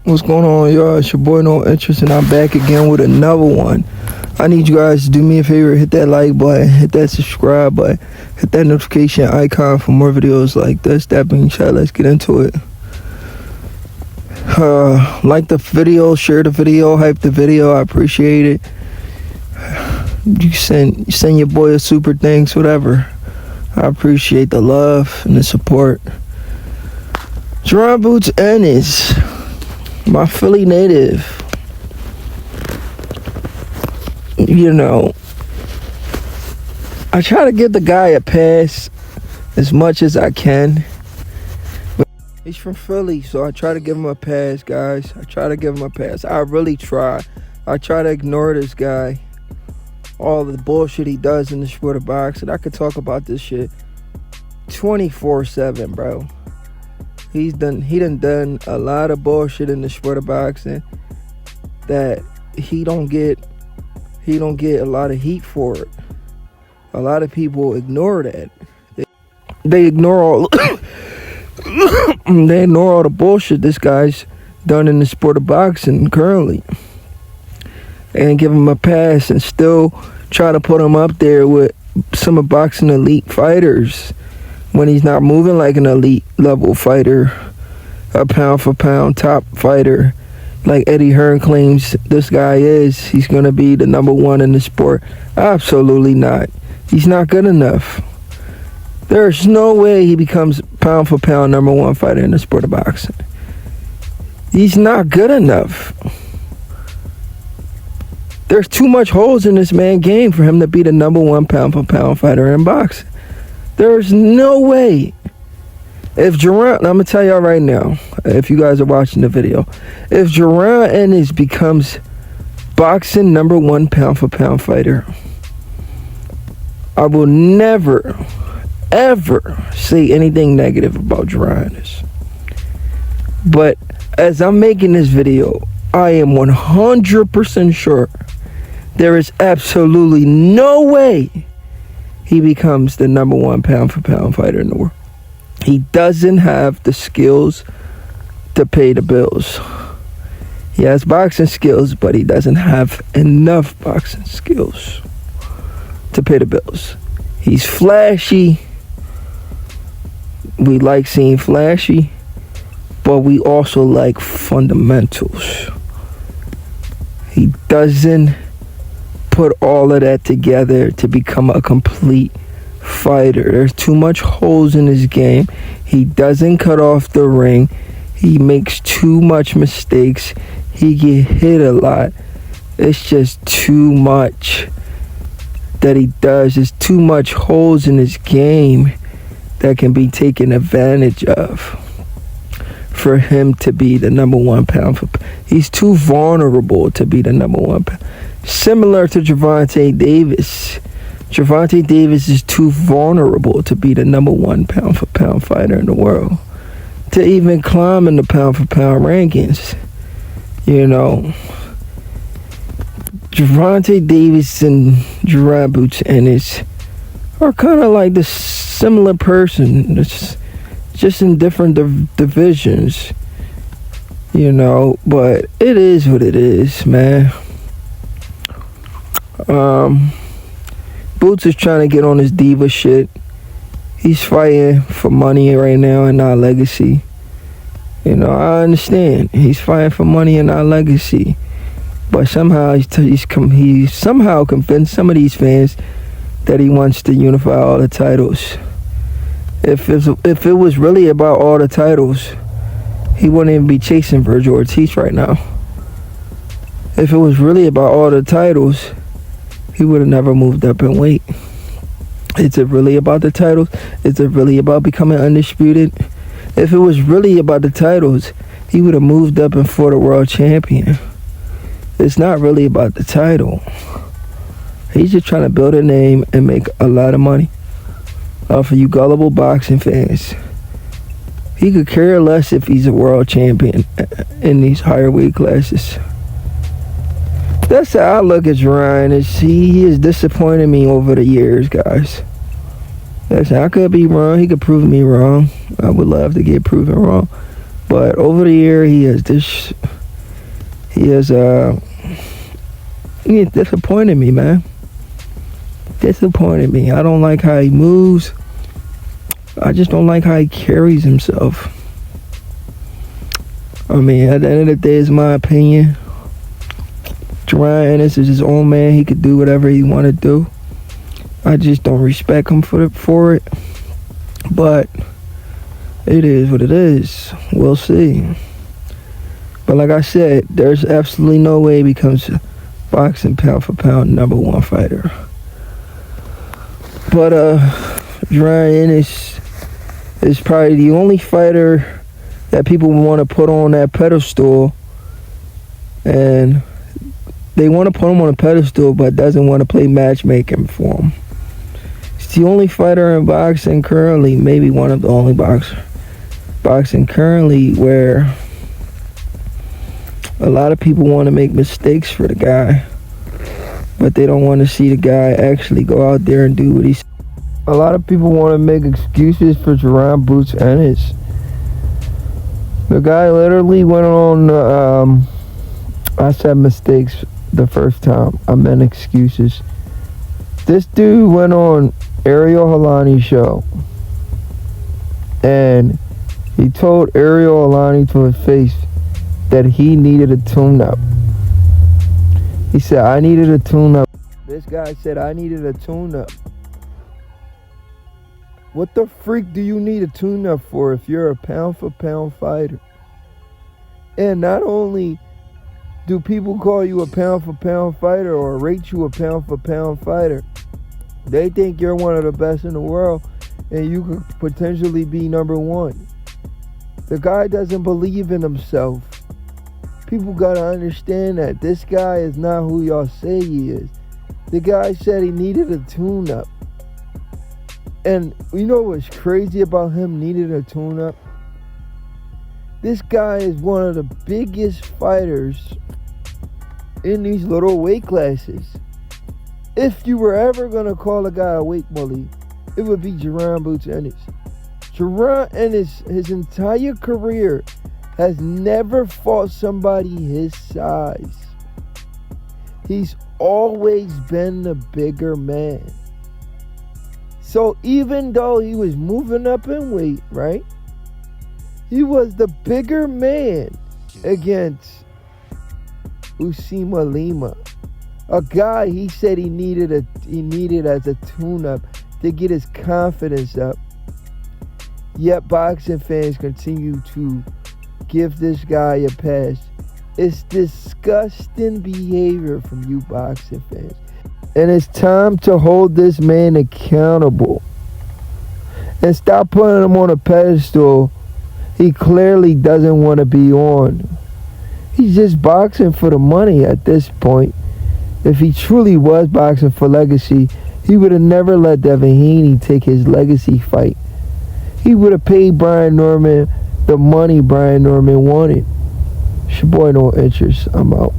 What's going on, y'all? It's your boy No Interest, and I'm back again with another one. I need you guys to do me a favor, hit that like button, hit that subscribe button, hit that notification icon for more videos like this. That being said, let's get into it. Like the video, share the video, hype the video. I appreciate it. You send your boy a super thanks, whatever. I appreciate the love and the support. Jaron Ennis, my Philly native. You know, I try to give the guy a pass as much as I can. But he's from Philly, so I try to give him a pass, guys. I try to give him a pass. I really try. I try to ignore this guy. All the bullshit he does in the sport of boxing. I could talk about this shit 24/7, bro. He done a lot of bullshit in the sport of boxing that he don't get a lot of heat for it. A lot of people ignore that. They ignore all they ignore all the bullshit this guy's done in the sport of boxing currently, and give him a pass and still try to put him up there with some of boxing elite fighters when he's not moving like an elite level fighter, a pound for pound top fighter like Eddie Hearn claims this guy is. He's going to be the number one in the sport. Absolutely not. He's not good enough. There's no way he becomes pound for pound number one fighter in the sport of boxing. He's not good enough. There's too much holes in this man's game for him to be the number one pound for pound fighter in boxing. There's no way. If Jaron, I'm going to tell y'all right now, if you guys are watching the video, if Jaron Ennis becomes boxing number one pound for pound fighter, I will never, ever say anything negative about Jaron Ennis. But as I'm making this video, I am 100% sure there is absolutely no way he becomes the number one pound for pound fighter in the world. He doesn't have the skills to pay the bills. He has boxing skills, but he doesn't have enough boxing skills to pay the bills. He's flashy. We like seeing flashy, but we also like fundamentals. He doesn't put all of that together to become a complete fighter. There's too much holes in his game. He doesn't cut off the ring. He makes too much mistakes. He get hit a lot. It's just too much that he does. There's too much holes in his game that can be taken advantage of for him to be the number one pound for pound. He's too vulnerable to be the number one pound. Similar to Gervonta Davis. Gervonta Davis is too vulnerable to be the number one pound for pound fighter in the world, to even climb in the pound for pound rankings. You know, Gervonta Davis and Jaron Ennis are kind of like the similar person. It's just in different divisions, you know, but it is what it is, man. Boots is trying to get on his diva shit. He's fighting for money right now and not legacy. You know, I understand. He's fighting for money and not legacy. But somehow he's somehow convinced some of these fans that he wants to unify all the titles. If it was really about all the titles, he wouldn't even be chasing Virgil Ortiz right now. If it was really about all the titles, he would have never moved up in weight. Is it really about the titles? Is it really about becoming undisputed? If it was really about the titles, he would have moved up and fought a world champion. It's not really about the title. He's just trying to build a name and make a lot of money off of you gullible boxing fans. He could care less if he's a world champion in these higher weight classes. That's how I look at Jaron. He has disappointed me over the years, guys. I could be wrong. He could prove me wrong. I would love to get proven wrong. But over the year, he has he disappointed me, man. Disappointed me. I don't like how he moves. I just don't like how he carries himself. I mean, at the end of the day, it's my opinion. Jaron Ennis is his own man. He could do whatever he want to do. I just don't respect him for it. But it is what it is. We'll see. But like I said, there's absolutely no way he becomes boxing pound for pound #1 fighter. But Jaron Ennis is probably the only fighter that people want to put on that pedestal, and they want to put him on a pedestal but doesn't want to play matchmaking for him. He's the only fighter in boxing currently, maybe one of the only boxing currently, where a lot of people want to make mistakes for the guy, but they don't want to see the guy actually go out there and do what he's. A lot of people want to make excuses for Jaron Boots Ennis. The guy literally went on, I said mistakes the first time. I meant excuses. This dude went on Ariel Helwani's show, and he told Ariel Helwani to his face that he needed a tune-up. He said, I needed a tune-up. This guy said, I needed a tune-up. What the freak do you need a tune-up for if you're a pound-for-pound fighter? And not only do people call you a pound-for-pound fighter or rate you a pound-for-pound fighter, they think you're one of the best in the world and you could potentially be #1. The guy doesn't believe in himself. People gotta understand that this guy is not who y'all say he is. The guy said he needed a tune-up. And you know what's crazy about him needing a tune-up? This guy is one of the biggest fighters in these little weight classes. If you were ever gonna call a guy a weight bully, it would be Jaron Boots Ennis. Jaron Ennis, his entire career, has never fought somebody his size. He's always been the bigger man. So even though he was moving up in weight, right? He was the bigger man against Usima Lima. A guy he said he needed as a tune-up to get his confidence up. Yet boxing fans continue to give this guy a pass. It's disgusting behavior from you boxing fans. And it's time to hold this man accountable. And stop putting him on a pedestal he clearly doesn't want to be on. He's just boxing for the money at this point. If he truly was boxing for legacy, he would have never let Devin Haney take his legacy fight. He would have paid Brian Norman the money Brian Norman wanted. It's your boy, No Interest. I'm out.